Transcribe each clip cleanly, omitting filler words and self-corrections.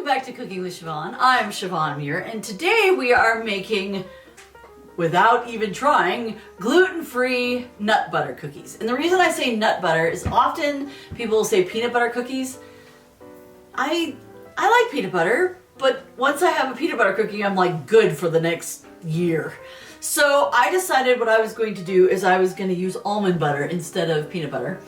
Welcome back to Cooking with Siobhan. I'm Siobhan Muir, and today we are making, without even trying, gluten-free nut butter cookies. And the reason I say nut butter is often people will say peanut butter cookies. I like peanut butter, but once I have a peanut butter cookie, I'm like good for the next year. So I decided what I was going to do is I was going to use almond butter instead of peanut butter,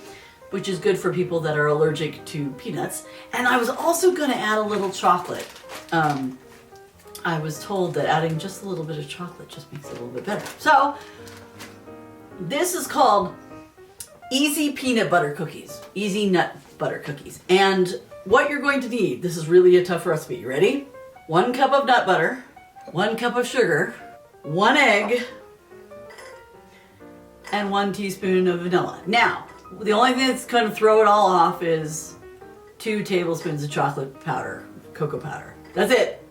which is good for people that are allergic to peanuts. And I was also going to add a little chocolate. I was told that adding just a little bit of chocolate just makes it a little bit better. So this is called Easy Peanut Butter Cookies, Easy Nut Butter Cookies. And what you're going to need, this is really a tough recipe. You ready? 1 cup of nut butter, 1 cup of sugar, 1 egg, and 1 teaspoon of vanilla. Now, the only thing that's going to throw it all off is 2 tablespoons of chocolate powder, cocoa powder. That's it.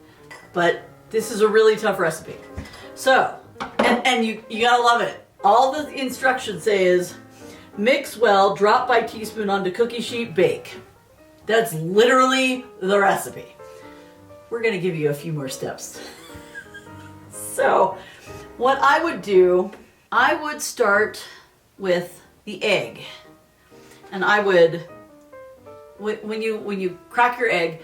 But this is a really tough recipe. So, and you gotta love it. All the instructions say is mix well, drop by teaspoon onto cookie sheet, bake. That's literally the recipe. We're gonna give you a few more steps. So, what I would do, I would start with the egg. And I would, when you crack your egg,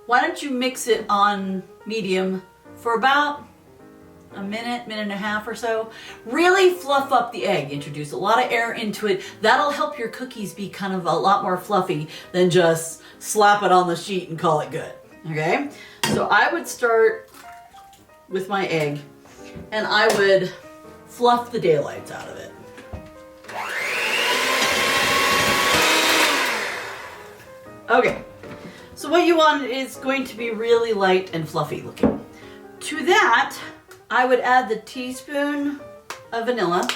why don't you mix it on medium for about a minute, minute and a half or so. Really fluff up the egg, introduce a lot of air into it. That'll help your cookies be kind of a lot more fluffy than just slap it on the sheet and call it good, okay? So I would start with my egg and I would fluff the daylights out of it. Okay, so what you want is going to be really light and fluffy looking. To that, I would add the teaspoon of vanilla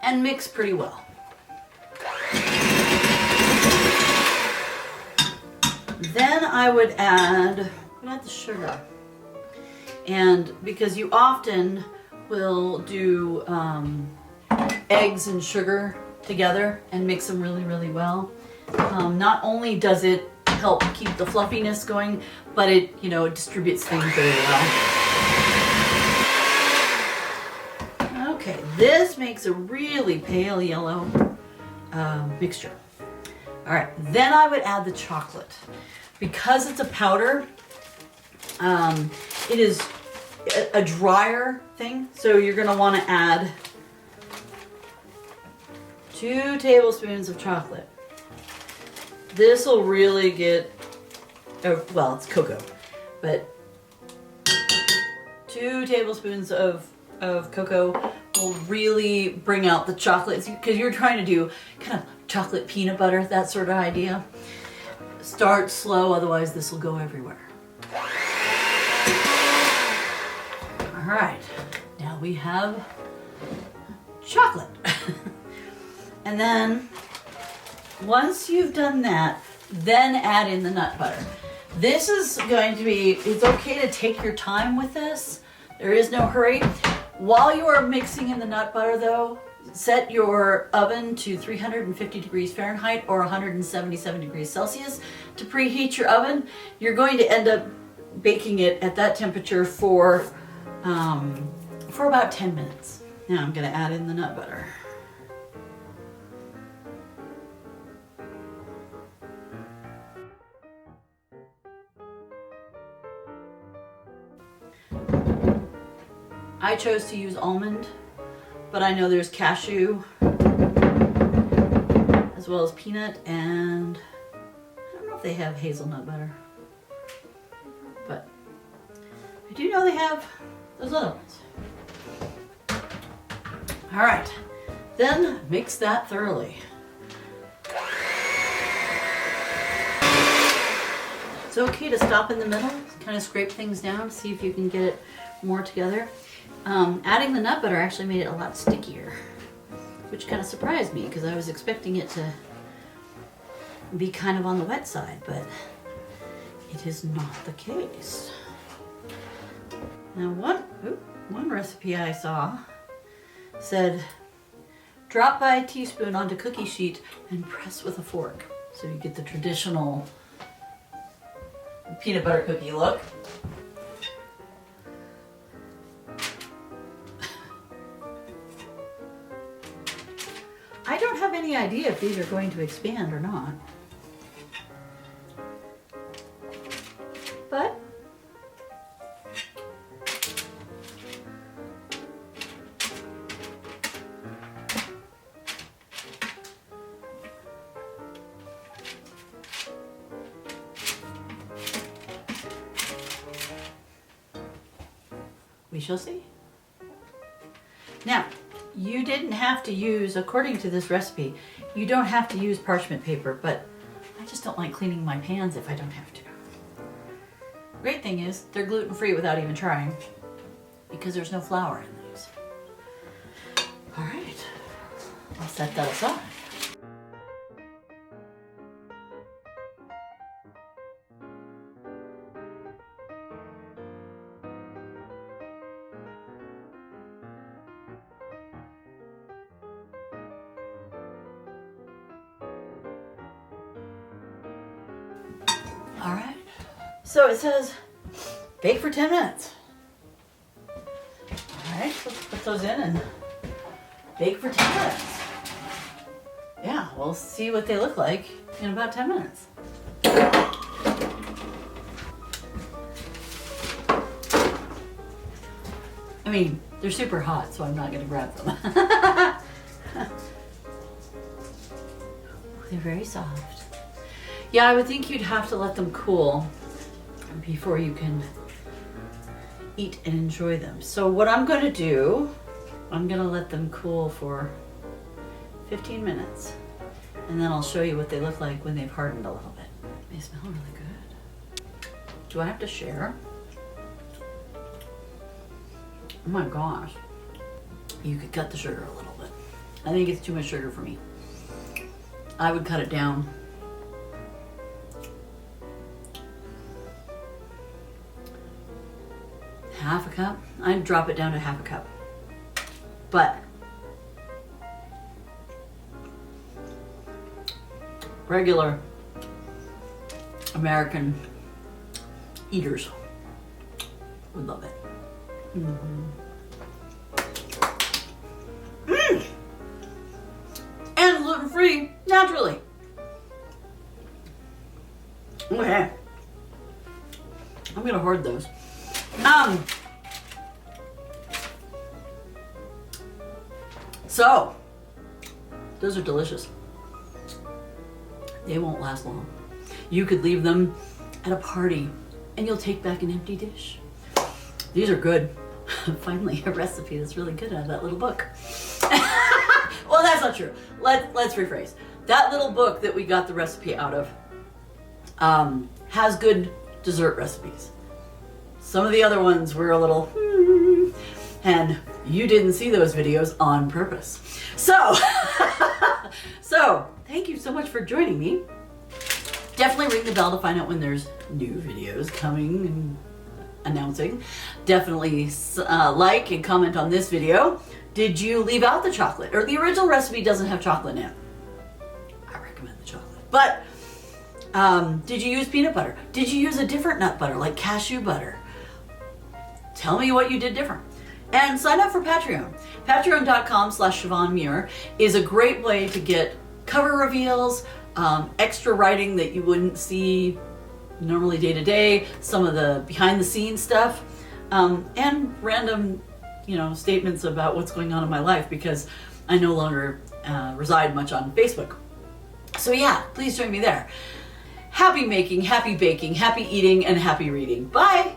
and mix pretty well. Then I would add the sugar. And because you often will do eggs and sugar together and mix them really, really well. Not only does it help keep the fluffiness going, but it, it distributes things very well. Okay, this makes a really pale yellow mixture. All right, then I would add the chocolate. Because it's a powder, it is a drier thing, so you're gonna wanna add 2 tablespoons of chocolate. This will really get, well, it's cocoa, but 2 tablespoons of cocoa will really bring out the chocolate, because you're trying to do kind of chocolate peanut butter, that sort of idea. Start slow, otherwise this will go everywhere. All right, now we have chocolate. And then, once you've done that, then add in the nut butter. This is going to be, it's okay to take your time with this. There is no hurry. While you are mixing in the nut butter though, set your oven to 350 degrees Fahrenheit or 177 degrees Celsius to preheat your oven. You're going to end up baking it at that temperature for about 10 minutes. Now I'm gonna add in the nut butter. I chose to use almond, but I know there's cashew, as well as peanut, and I don't know if they have hazelnut butter, but I do know they have those other ones. All right, then mix that thoroughly. It's okay to stop in the middle, kind of scrape things down, see if you can get it more together. Adding the nut butter actually made it a lot stickier, which kind of surprised me because I was expecting it to be kind of on the wet side, but it is not the case. Now one recipe I saw said drop by a teaspoon onto cookie sheet and press with a fork. So you get the traditional peanut butter cookie look. I don't have any idea if these are going to expand or not. But we shall see. Now, you didn't have to use, according to this recipe, you don't have to use parchment paper, but I just don't like cleaning my pans if I don't have to. Great thing is, they're gluten-free without even trying, because there's no flour in these. All right, I'll set that aside. All right, so it says bake for 10 minutes. All right, let's put those in and bake for 10 minutes. Yeah, we'll see what they look like in about 10 minutes. I mean, they're super hot, so I'm not gonna grab them. They're very soft. Yeah, I would think you'd have to let them cool before you can eat and enjoy them. So what I'm gonna do, I'm gonna let them cool for 15 minutes, and then I'll show you what they look like when they've hardened a little bit. They smell really good. Do I have to share? Oh my gosh. You could cut the sugar a little bit. I think it's too much sugar for me. I would cut it down. Half a cup? I'd drop it down to half a cup. But regular American eaters would love it. And gluten-free, naturally. Okay. I'm gonna hoard those. So, those are delicious. They won't last long. You could leave them at a party and you'll take back an empty dish. These are good. Finally, a recipe that's really good out of that little book. Well, that's not true. Let's rephrase. That little book that we got the recipe out of has good dessert recipes. Some of the other ones were a little, and you didn't see those videos on purpose. So, thank you so much for joining me. Definitely ring the bell to find out when there's new videos coming and announcing. Definitely like and comment on this video. Did you leave out the chocolate? Or the original recipe doesn't have chocolate in it. I recommend the chocolate. But did you use peanut butter? Did you use a different nut butter like cashew butter? Tell me what you did different. And sign up for Patreon. Patreon.com/Siobhan Muir is a great way to get cover reveals, extra writing that you wouldn't see normally day to day, some of the behind the scenes stuff, and random, statements about what's going on in my life because I no longer reside much on Facebook. So yeah, please join me there. Happy making, happy baking, happy eating, and happy reading. Bye.